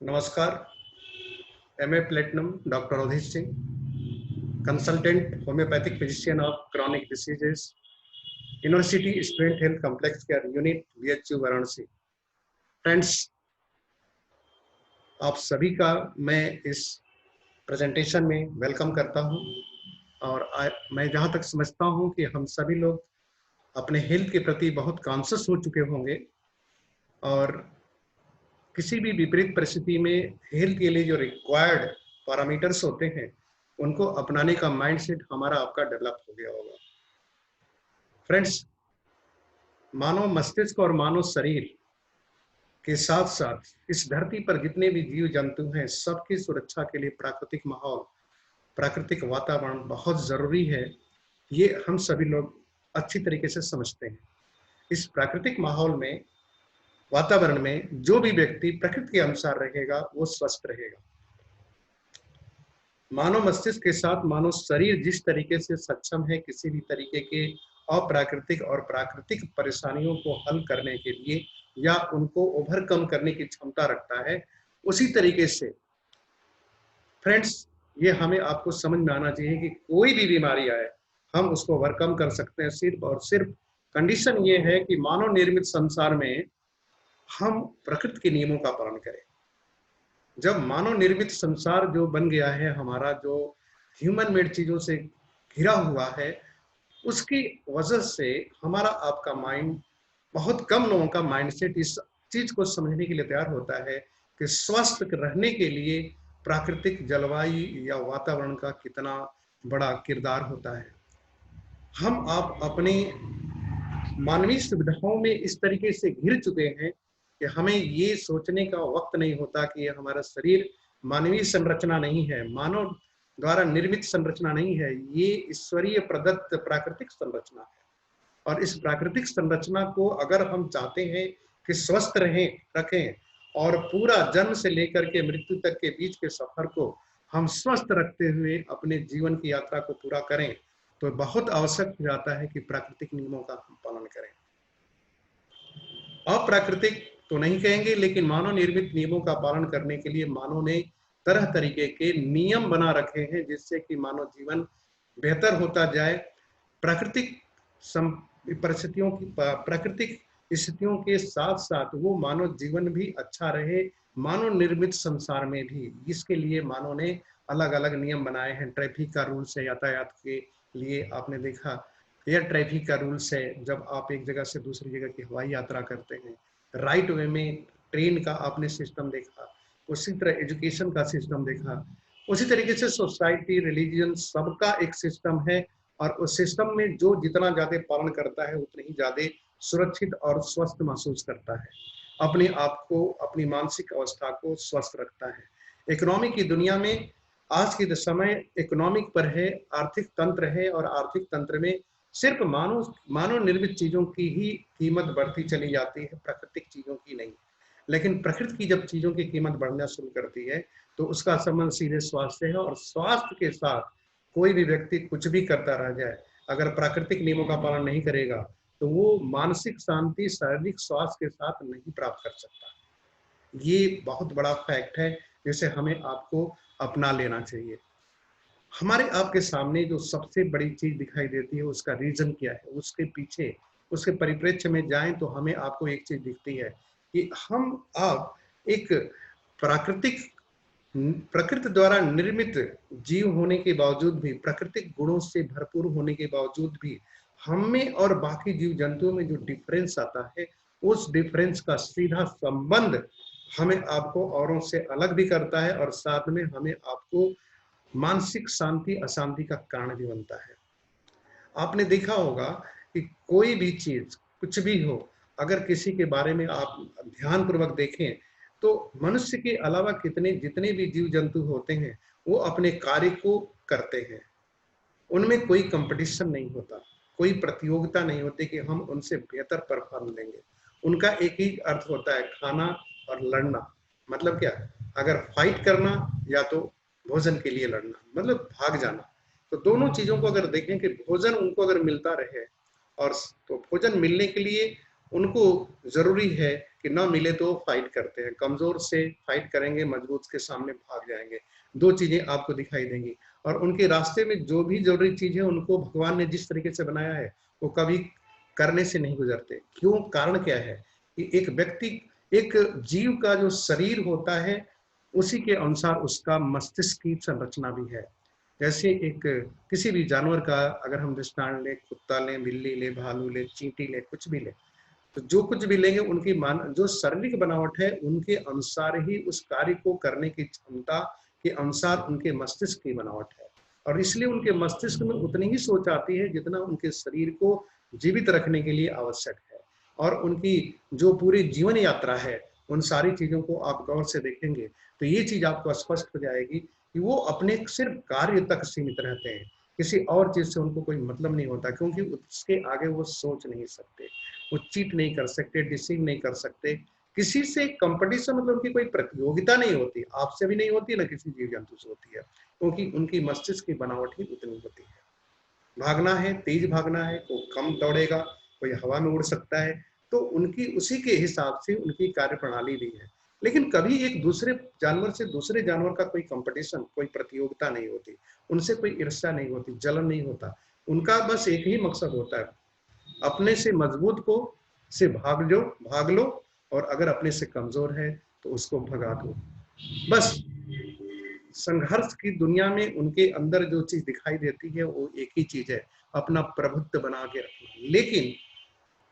नमस्कार। MA platinum doctor Avdhesh Singh, consultant homeopathic physician of chronic diseases, university student health complex care unit, BHU Varanasi. Friends, आप सभी का मैं इस प्रेजेंटेशन में वेलकम करता हूं और मैं जहां तक समझता हूं कि हम सभी लोग अपने हेल्थ के प्रति बहुत कॉन्शियस हो चुके होंगे और किसी भी विपरीत परिस्थिति में हेल्थ के लिए जो रिक्वायर्ड पैरामीटर्स होते हैं उनको अपनाने का माइंडसेट हमारा आपका डेवलप हो गया होगा। फ्रेंड्स, मानव मस्तिष्क और मानव शरीर के साथ साथ इस धरती पर जितने भी जीव जंतु हैं सबकी सुरक्षा के लिए प्राकृतिक माहौल, प्राकृतिक वातावरण बहुत जरूरी है। ये हम सभी लोग अच्छी तरीके से समझते हैं। इस प्राकृतिक माहौल में, वातावरण में जो भी व्यक्ति प्रकृति के अनुसार रहेगा वो स्वस्थ रहेगा। मानव मस्तिष्क के साथ मानव शरीर जिस तरीके से सक्षम है किसी भी तरीके के अप्राकृतिक और प्राकृतिक परेशानियों को हल करने के लिए या उनको ओवरकम करने की क्षमता रखता है, उसी तरीके से फ्रेंड्स ये हमें आपको समझ में आना चाहिए कि कोई भी बीमारी आए हम उसको ओवरकम कर सकते हैं। सिर्फ और सिर्फ कंडीशन ये है कि मानव निर्मित संसार में हम प्रकृति के नियमों का पालन करें। जब मानव निर्मित संसार जो बन गया है हमारा, जो ह्यूमन मेड चीजों से घिरा हुआ है, उसकी वजह से हमारा आपका माइंड, बहुत कम लोगों का माइंडसेट इस चीज को समझने के लिए तैयार होता है कि स्वस्थ रहने के लिए प्राकृतिक जलवायु या वातावरण का कितना बड़ा किरदार होता है। हम आप अपनी मानवीय सुविधाओं में इस तरीके से घिर चुके हैं कि हमें ये सोचने का वक्त नहीं होता कि ये हमारा शरीर मानवीय संरचना नहीं है, मानव द्वारा निर्मित संरचना नहीं है, ये ईश्वरीय प्रदत्त प्राकृतिक संरचना है। और इस प्राकृतिक संरचना को अगर हम चाहते हैं कि स्वस्थ रखें और पूरा जन्म से लेकर के मृत्यु तक के बीच के सफर को हम स्वस्थ रखते हुए अपने जीवन की यात्रा को पूरा करें, तो बहुत आवश्यक हो जाता है कि प्राकृतिक नियमों का हम पालन करें। अप्राकृतिक तो नहीं कहेंगे, लेकिन मानव निर्मित नियमों का पालन करने के लिए मानव ने तरह तरीके के नियम बना रखे हैं जिससे कि मानव जीवन बेहतर होता जाए। प्राकृतिक परिस्थितियों की, प्राकृतिक स्थितियों के साथ साथ वो मानव जीवन भी अच्छा रहे मानव निर्मित संसार में भी। इसके लिए मानव ने अलग अलग नियम बनाए हैं। ट्रैफिक का रूल्स है यातायात के लिए, आपने देखा एयर ट्रैफिक का रूल्स है जब आप एक जगह से दूसरी जगह की हवाई यात्रा करते हैं। राइट वे में ट्रेन का आपने सिस्टम देखा, उसी तरह एजुकेशन का सिस्टम देखा, उसी तरीके से सोसाइटी, रिलीजन, सबका एक सिस्टम है और उस सिस्टम में जो जितना ज्यादा पालन करता है उतनी ही ज्यादा सुरक्षित और स्वस्थ महसूस करता है, अपने आप को, अपनी मानसिक अवस्था को स्वस्थ रखता है। इकोनॉमी की दुनिया में आज के समय इकोनॉमिक पर है, आर्थिक तंत्र है और आर्थिक तंत्र में सिर्फ मानव निर्मित चीजों की ही कीमत बढ़ती चली जाती है, प्राकृतिक चीजों की नहीं। लेकिन प्रकृति की जब चीजों की कीमत बढ़ना शुरू करती है तो उसका संबंध सीधे स्वास्थ्य है और स्वास्थ्य के साथ कोई भी व्यक्ति कुछ भी करता रह जाए, अगर प्राकृतिक नियमों का पालन नहीं करेगा तो वो मानसिक शांति, शारीरिक स्वास्थ्य के साथ नहीं प्राप्त कर सकता। ये बहुत बड़ा फैक्ट है जिसे हमें आपको अपना लेना चाहिए। हमारे आपके सामने जो सबसे बड़ी चीज दिखाई देती है उसका रीजन क्या है, उसके पीछे, उसके परिप्रेक्ष्य में जाएं तो हमें आपको एक चीज दिखती है कि हम आप एक प्राकृतिक, प्रकृति द्वारा निर्मित जीव होने के बावजूद भी, प्राकृतिक गुणों से भरपूर होने के बावजूद भी हम में और बाकी जीव जंतुओं में जो डिफरेंस आता है, उस डिफरेंस का सीधा संबंध हमें आपको औरों से अलग भी करता है और साथ में हमें आपको मानसिक शांति अशांति का कारण भी बनता है। आपने देखा होगा कि कोई भी चीज, कुछ भी हो, अगर किसी के बारे में आप ध्यान पूर्वक देखें तो मनुष्य के अलावा कितने जितने भी जीव जंतु होते हैं वो अपने कार्य को करते हैं, उनमें कोई कंपटीशन नहीं होता, कोई प्रतियोगिता नहीं होती कि हम उनसे बेहतर परफॉर्म देंगे। उनका एक ही अर्थ होता है, खाना और लड़ना। मतलब क्या, अगर फाइट करना या तो भोजन के लिए लड़ना, मतलब भाग जाना। तो दोनों चीजों को अगर देखें कि भोजन उनको अगर मिलता रहे और तो भोजन मिलने के लिए उनको जरूरी है कि ना मिले तो फाइट करते हैं, कमजोर से फाइट करेंगे, मजबूत के सामने भाग जाएंगे। दो चीजें आपको दिखाई देंगी। और उनके रास्ते में जो भी जरूरी चीज है उनको भगवान ने जिस तरीके से बनाया है वो कभी करने से नहीं गुजरते। क्यों? कारण क्या है कि एक व्यक्ति, एक जीव का जो शरीर होता है उसी के अनुसार उसका मस्तिष्क की संरचना भी है। जैसे एक किसी भी जानवर का अगर हम दृष्टांत लें, कुत्ता लें, बिल्ली ले, भालू ले, चींटी ले, कुछ भी ले, तो जो कुछ भी लेंगे उनकी मान जो शारीरिक बनावट है उनके अनुसार ही उस कार्य को करने की क्षमता के अनुसार उनके मस्तिष्क की बनावट है। और इसलिए उनके मस्तिष्क में उतनी ही सोच आती है जितना उनके शरीर को जीवित रखने के लिए आवश्यक है। और उनकी जो पूरी जीवन यात्रा है उन सारी चीजों को आप गौर से देखेंगे तो ये चीज आपको स्पष्ट हो जाएगी कि वो अपने सिर्फ कार्य तक सीमित रहते हैं, किसी और चीज से उनको कोई मतलब नहीं होता, क्योंकि उसके आगे वो सोच नहीं सकते, वो चीट नहीं कर सकते, डिसीव नहीं कर सकते, किसी से कंपटीशन मतलब उनकी कोई प्रतियोगिता नहीं होती, आपसे भी नहीं होती, ना किसी जीव जंतु से होती है, क्योंकि उनकी मस्तिष्क की बनावट ही उतनी होती है। भागना है, तेज भागना है, कोई कम दौड़ेगा, कोई हवा में उड़ सकता है, तो उनकी उसी के हिसाब से उनकी कार्य प्रणाली भी है। लेकिन कभी एक दूसरे जानवर से दूसरे जानवर का कोई कंपटीशन, कोई प्रतियोगिता नहीं होती, उनसे कोई ईर्ष्या नहीं होती, जलन नहीं होता। उनका बस एक ही मकसद होता है, अपने से मजबूत को से भाग लो, और अगर अपने से कमजोर है तो उसको भगा दो। बस संघर्ष की दुनिया में उनके अंदर जो चीज दिखाई देती है वो एक ही चीज है, अपना प्रभुत्व बना के रखना। लेकिन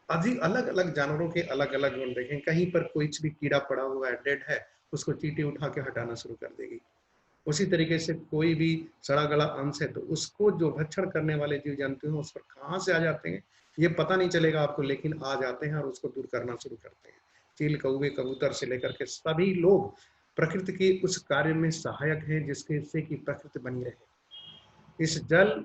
अधिक अलग अलग जानवरों के अलग अलग गुण देखें, कहीं पर कोई भी कीड़ा पड़ा हुआ है, डेड है, उसको चींटी उठा के हटाना शुरू कर देगी। उसी तरीके से कोई भी सड़ा गला अंश है तो उसको जो भक्षण करने वाले जीव जंतु हैं उस पर कहाँ से आ जाते हैं ये पता नहीं चलेगा आपको, लेकिन आ जाते हैं और उसको दूर करना शुरू करते हैं। चील, कौवे, कबूतर से लेकर के सभी लोग प्रकृति के उस कार्य में सहायक हैं जिसके से कि प्रकृति बनी रहे। इस जल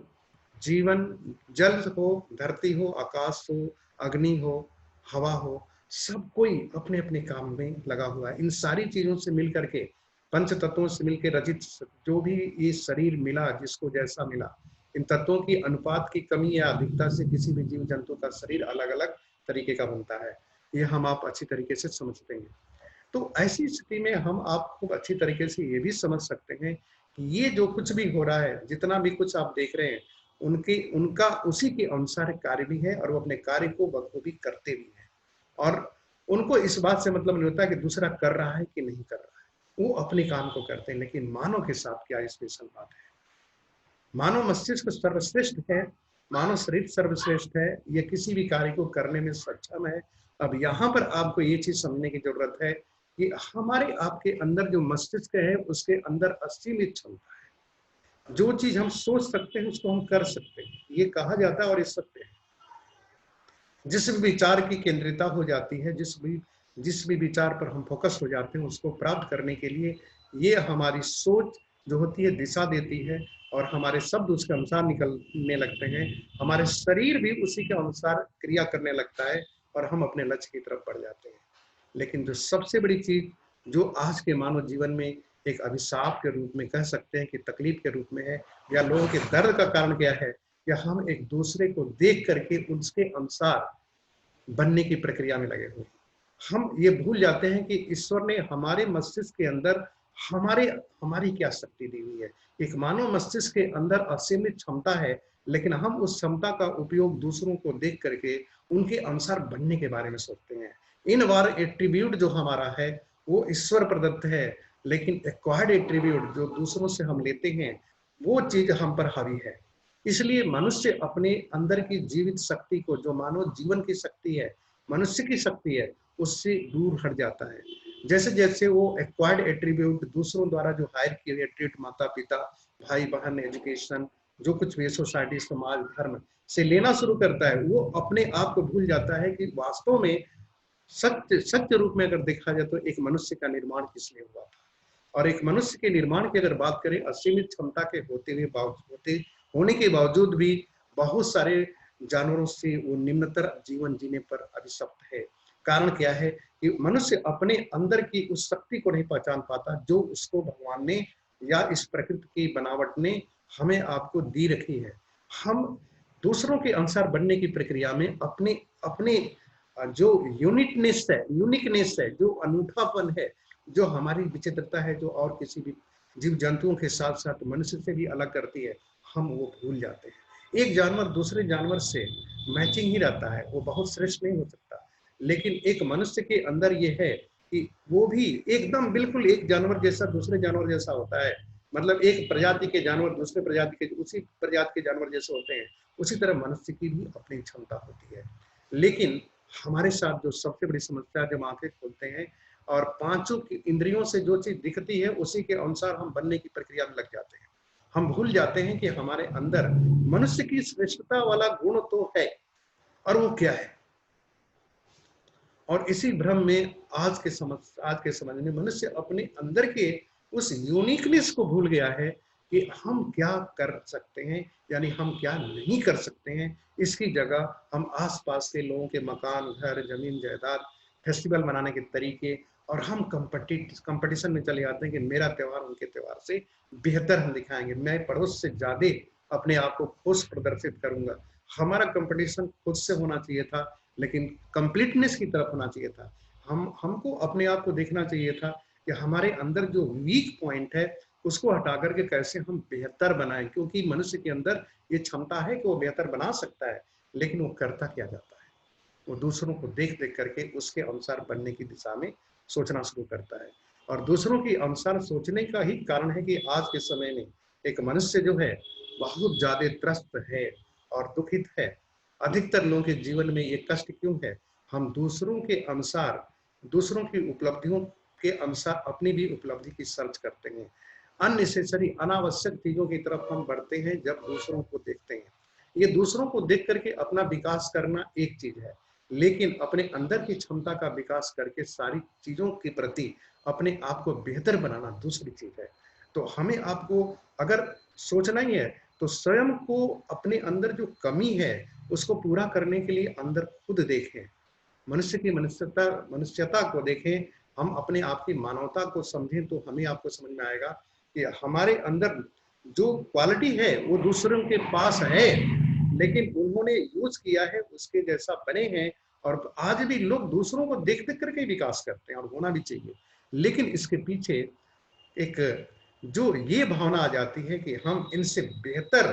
जीवन, जल हो, धरती हो, आकाश हो, अग्नि हो, हवा हो, सब कोई अपने अपने काम में लगा हुआ है। इन सारी चीजों से मिलकर के, पंच तत्वों से मिलकर रचित जो भी ये शरीर मिला, जिसको जैसा मिला, इन तत्वों की अनुपात की कमी या अधिकता से किसी भी जीव जंतु का शरीर अलग अलग तरीके का बनता है। ये हम आप अच्छी तरीके से समझते हैं। तो ऐसी स्थिति में हम आप खूब अच्छी तरीके से ये भी समझ सकते हैं कि ये जो कुछ भी हो रहा है, जितना भी कुछ आप देख रहे हैं, उनके उनका उसी के अनुसार कार्य भी है और वो अपने कार्य को बखूबी करते भी हैं। और उनको इस बात से मतलब नहीं होता कि दूसरा कर रहा है कि नहीं कर रहा है, वो अपने काम को करते हैं। लेकिन मानव के साथ क्या स्पेशल बात है, मानव मस्तिष्क सर्वश्रेष्ठ है, मानव शरीर सर्वश्रेष्ठ है, ये किसी भी कार्य को करने में सक्षम है। अब यहाँ पर आपको ये चीज समझने की जरूरत है कि हमारे आपके अंदर जो मस्तिष्क है उसके अंदर असीमित क्षमता है। जो चीज हम सोच सकते हैं उसको हम कर सकते हैं, ये कहा जाता है और ये सत्य है। जिस भी विचार की केंद्रिता हो जाती है, जिस भी विचार पर हम फोकस हो जाते हैं उसको प्राप्त करने के लिए ये हमारी सोच जो होती है दिशा देती है, और हमारे शब्द उसके अनुसार निकलने लगते हैं, हमारे शरीर भी उसी के अनुसार क्रिया करने लगता है और हम अपने लक्ष्य की तरफ बढ़ जाते हैं। लेकिन जो सबसे बड़ी चीज जो आज के मानव जीवन में एक अभिशाप के रूप में कह सकते हैं कि तकलीफ के रूप में है, या लोगों के दर्द का कारण क्या है, या हम एक दूसरे को देख करके उसके अनुसार बनने की प्रक्रिया में लगे हुए हैं। हम ये भूल जाते हैं कि ईश्वर ने हमारे मस्तिष्क के अंदर हमारी क्या शक्ति दी हुई है। एक मानव मस्तिष्क के अंदर असीमित क्षमता है, लेकिन हम उस क्षमता का उपयोग दूसरों को देख करके उनके अनुसार बनने के बारे में सोचते हैं। इन बार एट्रीब्यूट जो हमारा है वो ईश्वर प्रदत्त है, लेकिन एक्वायर्ड एट्रीब्यूट जो दूसरों से हम लेते हैं वो चीज हम पर हावी है। इसलिए मनुष्य अपने अंदर की जीवित शक्ति को, जो मानव जीवन की शक्ति है, मनुष्य की शक्ति है, उससे दूर हट जाता है। जैसे जैसे वो एक्वायर्ड एट्रीब्यूट दूसरों द्वारा जो हायर किए हुए एट्रीब्यूट, माता पिता, भाई बहन, एजुकेशन, जो कुछ भी सोसाइटी, समाज, धर्म से लेना शुरू करता है, वो अपने आप को भूल जाता है कि वास्तव में सत्य सत्य रूप में अगर देखा जाए तो एक मनुष्य का निर्माण किस लिए हुआ था। और एक मनुष्य के निर्माण की अगर बात करें, असीमित क्षमता के होने के बावजूद भी बहुत सारे जानवरों से वो निम्नतर जीवन जीने पर अभिशप्त है। कारण क्या है कि मनुष्य अपने अंदर की उस शक्ति को नहीं पहचान पाता जो उसको भगवान ने या इस प्रकृति की बनावट ने हमें आपको दी रखी है। हम दूसरों के अनुसार बनने की प्रक्रिया में अपने अपने जो यूनिकनेस है, जो अनूठापन है, जो हमारी विचित्रता है, जो और किसी भी जीव जंतुओं के साथ साथ मनुष्य से भी अलग करती है, हम वो भूल जाते हैं। एक जानवर दूसरे जानवर से मैचिंग ही रहता है, वो बहुत श्रेष्ठ नहीं हो सकता, लेकिन एक मनुष्य के अंदर ये है कि वो भी एकदम बिल्कुल एक जानवर जैसा दूसरे जानवर जैसा होता है। मतलब एक प्रजाति के जानवर दूसरे प्रजाति के उसी प्रजाति के जानवर जैसे होते हैं, उसी तरह मनुष्य की भी अपनी क्षमता होती है। लेकिन हमारे साथ जो सबसे बड़ी समस्या, जब आंखें खोलते हैं और पांचों की इंद्रियों से जो चीज दिखती है उसी के अनुसार हम बनने की प्रक्रिया में लग जाते हैं। हम भूल जाते हैं कि हमारे अंदर मनुष्य की श्रेष्ठता वाला गुण तो है, और वो क्या है। और इसी भ्रम में आज के समझ में मनुष्य अपने अंदर के उस यूनिकनेस को भूल गया है कि हम क्या कर सकते हैं, यानी हम क्या नहीं कर सकते हैं। इसकी जगह हम आसपास के लोगों के मकान, घर, जमीन, जायदाद, फेस्टिवल मनाने के तरीके, और हम कंपटीशन में चले जाते हैं कि मेरा त्यौहार उनके त्यौहार से बेहतर हम दिखाएंगे, मैं पड़ोस से ज्यादा अपने आप को खुश प्रदर्शित करूंगा। हमारा कंपटीशन खुद से होना चाहिए था, लेकिन कंप्लीटनेस की तरफ होना चाहिए था। हमको अपने आप को देखना चाहिए था कि हमारे अंदर जो वीक पॉइंट है उसको हटा करके कैसे हम बेहतर बनाएं, क्योंकि मनुष्य के अंदर ये क्षमता है कि वो बेहतर बना सकता है, लेकिन वो करता क्या जाता है, वो दूसरों को देख देख करके उसके अनुसार बनने की दिशा में सोचना शुरू करता है। और दूसरों के अनुसार सोचने का ही कारण है कि आज के समय में एक मनुष्य जो है बहुत ज्यादा त्रस्त है और दुखित है। अधिकतर लोगों के जीवन में ये कष्ट क्यों है? हम दूसरों के अनुसार, दूसरों की उपलब्धियों के अनुसार अपनी भी उपलब्धि की सर्च करते हैं। अननेसेसरी, अनावश्यक चीजों की तरफ हम बढ़ते हैं जब दूसरों को देखते हैं। ये दूसरों को देख करके अपना विकास करना एक चीज है, लेकिन अपने अंदर की क्षमता का विकास करके सारी चीजों के प्रति अपने आप को बेहतर बनाना दूसरी चीज है। तो हमें आपको अगर सोचना ही है तो स्वयं को, अपने अंदर जो कमी है उसको पूरा करने के लिए अंदर खुद देखें, मनुष्य की मनुष्यता को देखें, हम अपने आप की मानवता को समझें, तो हमें आपको समझ में आएगा कि हमारे अंदर जो क्वालिटी है वो दूसरों के पास है, लेकिन उन्होंने यूज किया है, उसके जैसा बने हैं। और आज भी लोग दूसरों को देख देख करके विकास करते हैं, और होना भी चाहिए, लेकिन इसके पीछे एक जो ये भावना आ जाती है कि हम इनसे बेहतर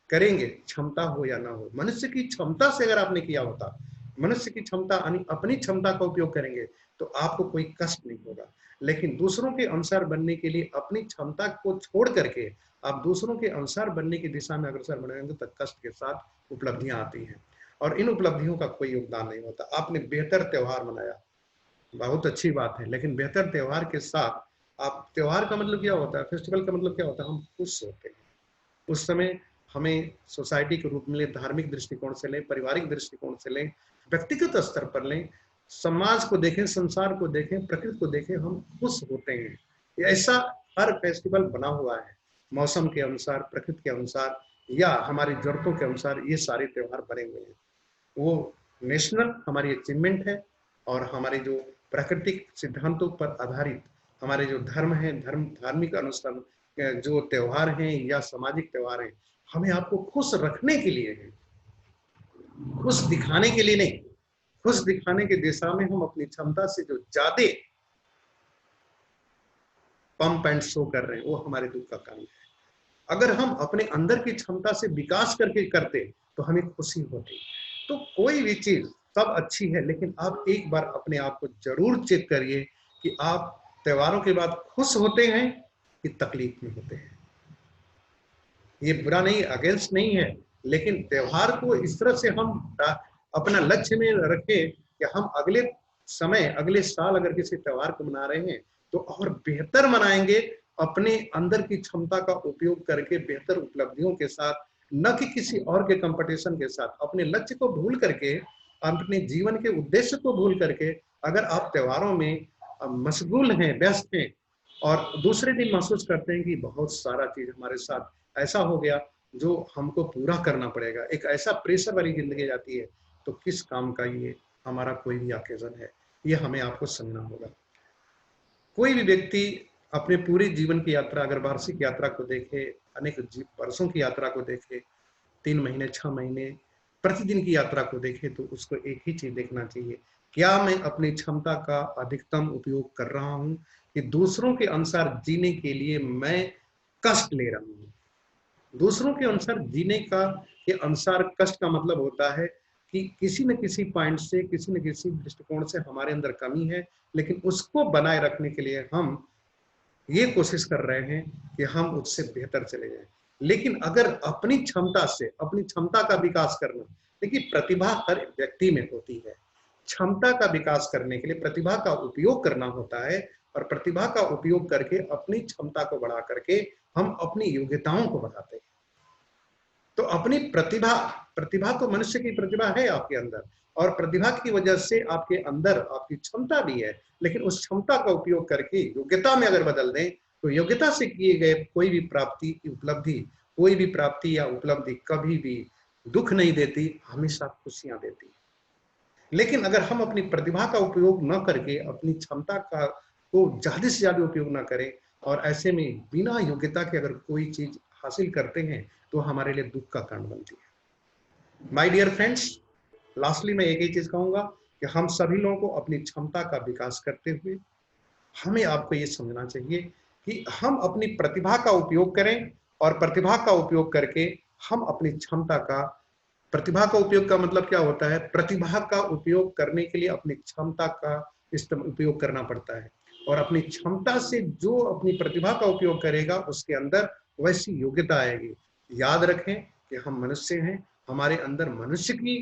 करेंगे, क्षमता हो या ना हो। मनुष्य की क्षमता से अगर आपने किया होता, मनुष्य की क्षमता अपनी क्षमता का उपयोग करेंगे तो आपको कोई कष्ट नहीं होगा। लेकिन दूसरों के अनुसार बनने के लिए अपनी क्षमता को छोड़ करके आप दूसरों के अनुसार बनने की दिशा में अग्रसर बनेंगे तो कष्ट के साथ उपलब्धियां आती हैं, और इन उपलब्धियों का कोई योगदान नहीं होता। आपने बेहतर त्योहार मनाया, बहुत अच्छी बात है, लेकिन बेहतर त्योहार के साथ, आप त्योहार का मतलब क्या होता है, फेस्टिवल का मतलब क्या होता है, हम खुश होते हैं उस समय। हमें सोसाइटी के रूप में लें, धार्मिक दृष्टिकोण से लें, पारिवारिक दृष्टिकोण से लें, व्यक्तिगत स्तर पर लें, समाज को देखें, संसार को देखें, प्रकृति को देखें, हम खुश होते हैं। ऐसा हर फेस्टिवल बना हुआ है, मौसम के अनुसार, प्रकृति के अनुसार, या हमारी जरूरतों के अनुसार ये सारे त्योहार बने हुए हैं। वो नेशनल हमारी अचीवमेंट है, और हमारे जो प्राकृतिक सिद्धांतों पर आधारित हमारे जो धर्म है, धार्मिक अनुष्ठान जो त्योहार हैं या सामाजिक त्योहार हैं, हमें आपको खुश रखने के लिए है, खुश दिखाने के लिए नहीं। खुश दिखाने की दिशा में हम अपनी क्षमता से जो ज्यादा पंप एंड शो कर रहे हैं वो हमारे दुख का कारण है। अगर हम अपने अंदर की क्षमता से विकास करके करते तो हमें खुशी होती। तो कोई भी चीज सब अच्छी है, लेकिन आप एक बार अपने आप को जरूर चेक करिए कि आप त्योहारों के बाद खुश होते हैं कि तकलीफ में होते हैं। ये बुरा नहीं, अगेंस्ट नहीं है, लेकिन त्योहार को इस तरह से हम अपना लक्ष्य में रखें कि हम अगले समय, अगले साल अगर किसी त्योहार को मना रहे हैं तो और बेहतर मनाएंगे, अपने अंदर की क्षमता का उपयोग करके बेहतर उपलब्धियों के साथ, न कि किसी और के कंपटीशन के साथ। अपने लक्ष्य को भूल करके, अपने जीवन के उद्देश्य को भूल करके अगर आप त्योहारों में मशगूल हैं, व्यस्त हैं, और दूसरे दिन महसूस करते हैं कि बहुत सारा चीज हमारे साथ ऐसा हो गया जो हमको पूरा करना पड़ेगा, एक ऐसा प्रेशर वाली जिंदगी जाती है, तो किस काम का ये हमारा कोई भी ओकेजन है, ये हमें आपको समझना होगा। कोई भी व्यक्ति अपने पूरे जीवन की यात्रा, अगर वार्षिक यात्रा को देखे, अनेक वर्षों की यात्रा को देखे, 3 महीने, 6 महीने, प्रतिदिन की यात्रा को देखें तो उसको एक ही चीज देखना चाहिए, क्या मैं अपनी क्षमता का अधिकतम उपयोग कर रहा हूं कि दूसरों के अनुसार जीने के लिए मैं कष्ट ले रहा हूं। दूसरों के अनुसार जीने का के अनुसार कष्ट का मतलब होता है कि किसी न किसी पॉइंट से, किसी न किसी दृष्टिकोण से हमारे अंदर कमी है, लेकिन उसको बनाए रखने के लिए हम ये कोशिश कर रहे हैं कि हम उससे बेहतर चले जाएं। लेकिन अगर अपनी क्षमता से, अपनी क्षमता का विकास करना, देखिए प्रतिभा हर व्यक्ति में होती है। क्षमता का विकास करने के लिए प्रतिभा का उपयोग करना होता है, और प्रतिभा का उपयोग करके अपनी क्षमता को बढ़ा करके हम अपनी योग्यताओं को बढ़ाते हैं। तो अपनी प्रतिभा, प्रतिभा तो मनुष्य की प्रतिभा है आपके अंदर, और प्रतिभा की वजह से आपके अंदर आपकी क्षमता भी है, लेकिन उस क्षमता का उपयोग करके योग्यता में अगर बदल दें तो योग्यता से किए गए कोई भी प्राप्ति की उपलब्धि, कोई भी प्राप्ति या उपलब्धि कभी भी दुख नहीं देती, हमेशा खुशियां देती। लेकिन अगर हम अपनी प्रतिभा का उपयोग न करके अपनी क्षमता का को ज्यादा से ज्यादा उपयोग न करें, और ऐसे में बिना योग्यता के अगर कोई चीज हासिल करते हैं तो हमारे लिए दुख का कारण बनती है। माय डियर फ्रेंड्स, लास्टली मैं एक ही चीज कहूंगा कि हम सभी लोगों को अपनी क्षमता का विकास करते हुए हमें आपको ये समझना चाहिए कि हम अपनी प्रतिभा का उपयोग करें, और प्रतिभा का उपयोग करके हम अपनी क्षमता का, प्रतिभा का उपयोग का मतलब क्या होता है, प्रतिभा का उपयोग करने के लिए अपनी क्षमता का उपयोग करना पड़ता है, और अपनी क्षमता से जो अपनी प्रतिभा का उपयोग करेगा उसके अंदर वैसी योग्यता आएगी। याद रखें कि हम मनुष्य हैं, हमारे अंदर मनुष्य की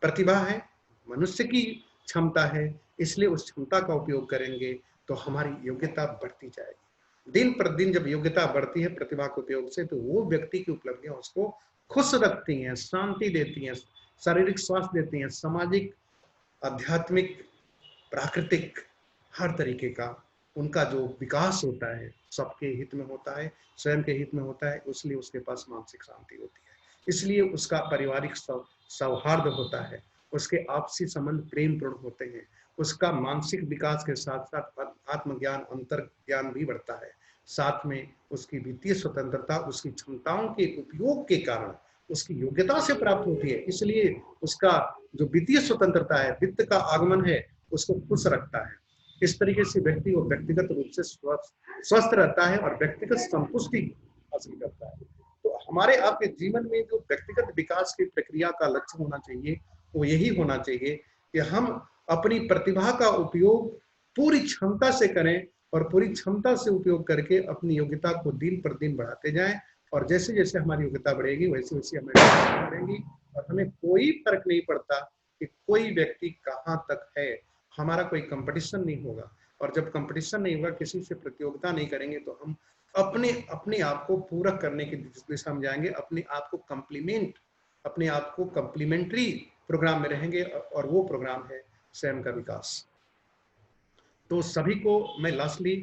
प्रतिभा है, मनुष्य की क्षमता है, इसलिए उस क्षमता का उपयोग करेंगे तो हमारी योग्यता बढ़ती जाएगी। दिन प्रतिदिन जब योग्यता बढ़ती है प्रतिभा के उपयोग से, तो वो व्यक्ति की उपलब्धियां उसको खुश रखती हैं, शांति देती हैं, शारीरिक स्वास्थ्य देती हैं, सामाजिक, आध्यात्मिक, प्राकृतिक, हर तरीके का उनका जो विकास होता है सबके हित में होता है, स्वयं के हित में होता है, इसलिए उसके पास मानसिक शांति होती है, इसलिए उसका पारिवारिक सौहार्द होता है, उसके आपसी संबंध प्रेम पूर्ण होते हैं, उसका मानसिक विकास के साथ साथ आत्मज्ञान, अंतर ज्ञान भी बढ़ता है, साथ में उसकी वित्तीय स्वतंत्रता उसकी क्षमताओं के उपयोग के कारण उसकी योग्यता से प्राप्त होती है, इसलिए उसका जो वित्तीय स्वतंत्रता है, वित्त का आगमन है, उसको खुश रखता है। इस तरीके से व्यक्ति वो व्यक्तिगत रूप से स्वस्थ रहता है और व्यक्तिगत संतुष्टि हासिल करता है। तो हमारे आपके जीवन में जो व्यक्तिगत विकास की प्रक्रिया का लक्ष्य होना चाहिए वो यही होना चाहिए कि हम अपनी प्रतिभा का उपयोग पूरी क्षमता से करें, और पूरी क्षमता से उपयोग करके अपनी योग्यता को दिन पर दिन बढ़ाते जाएं, और जैसे जैसे हमारी योग्यता बढ़ेगी वैसे वैसे हमारी बढ़ेगी, और हमें कोई फर्क नहीं पड़ता कि कोई व्यक्ति कहाँ तक है, हमारा कोई कंपटीशन नहीं होगा, और जब कंपटीशन नहीं होगा, किसी से प्रतियोगिता नहीं करेंगे, तो हम अपने अपने आप को पूरक करने की दिशा में जाएंगे, अपने आप को कम्प्लीमेंट, अपने आप को कम्प्लीमेंट्री प्रोग्राम में रहेंगे, और वो प्रोग्राम है स्वयं का विकास। तो सभी को मैं लास्टली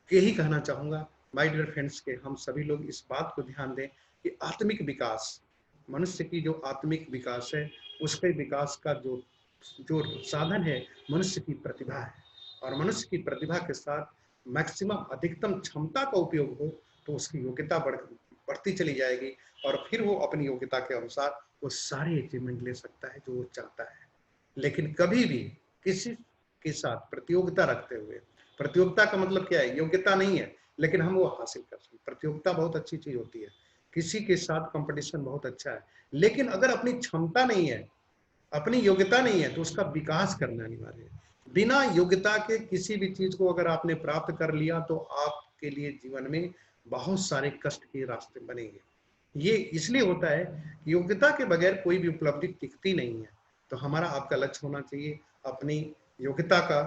यही कहना चाहूंगा माय डियर फ्रेंड्स के हम सभी लोग इस बात को ध्यान दें कि आत्मिक विकास, मनुष्य की जो आत्मिक विकास है उसके विकास का जो जो साधन है मनुष्य की प्रतिभा है, और मनुष्य की प्रतिभा के साथ मैक्सिमम अधिकतम क्षमता का उपयोग हो तो उसकी योग्यता बढ़ती चली जाएगी, और फिर वो अपनी योग्यता के अनुसार वो सारी अचीवमेंट ले सकता है जो वो चाहता है। लेकिन कभी भी किसी के साथ प्रतियोगिता रखते हुए, प्रतियोगिता का मतलब क्या है, योग्यता नहीं है लेकिन हम वो हासिल कर सकते, प्रतियोगिता बहुत अच्छी चीज होती है, किसी के साथ कंपटीशन बहुत अच्छा है, लेकिन अगर अपनी क्षमता नहीं है, अपनी योग्यता नहीं है तो उसका विकास करना अनिवार्य है। बिना योग्यता के किसी भी चीज को अगर आपने प्राप्त कर लिया तो आपके लिए जीवन में बहुत सारे कष्ट के रास्ते बनेंगे। ये इसलिए होता है कि योग्यता के बगैर कोई भी उपलब्धि टिकती नहीं है। तो हमारा आपका लक्ष्य होना चाहिए अपनी योग्यता का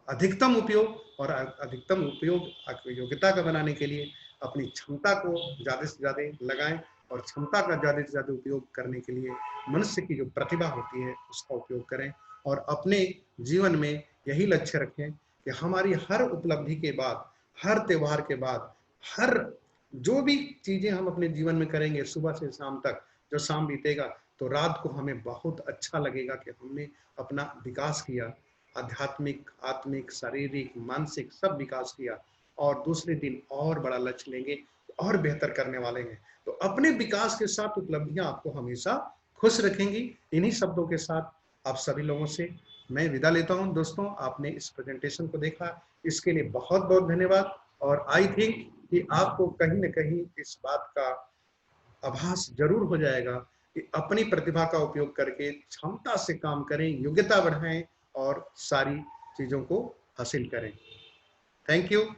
अधिकतम उपयोग, और अधिकतम उपयोग योग्यता का बनाने के लिए अपनी क्षमता को ज्यादा से ज्यादा लगाएं, और क्षमता का ज्यादा से ज्यादा उपयोग करने के लिए मनुष्य की जो प्रतिभा होती है उसका उपयोग करें, और अपने जीवन में यही लक्ष्य रखें कि हमारी हर उपलब्धि के बाद, हर त्योहार के बाद, हर जो भी चीजें हम अपने जीवन में करेंगे सुबह से शाम तक, जो शाम बीतेगा तो रात को हमें बहुत अच्छा लगेगा कि हमने अपना विकास किया, आध्यात्मिक, आत्मिक, शारीरिक, मानसिक सब विकास किया, और दूसरे दिन और बड़ा लक्ष्य लेंगे, और बेहतर करने वाले हैं। तो अपने विकास के साथ उपलब्धियां आपको हमेशा खुश रखेंगी। इन्हीं शब्दों के साथ आप सभी लोगों से मैं विदा लेता हूं। दोस्तों, आपने इस प्रेजेंटेशन को देखा, इसके लिए बहुत बहुत धन्यवाद। और आई थिंक कि आपको कहीं न कहीं इस बात का आभास जरूर हो जाएगा कि अपनी प्रतिभा का उपयोग करके क्षमता से काम करें, योग्यता बढ़ाएं और सारी चीजों को हासिल करें। Thank you.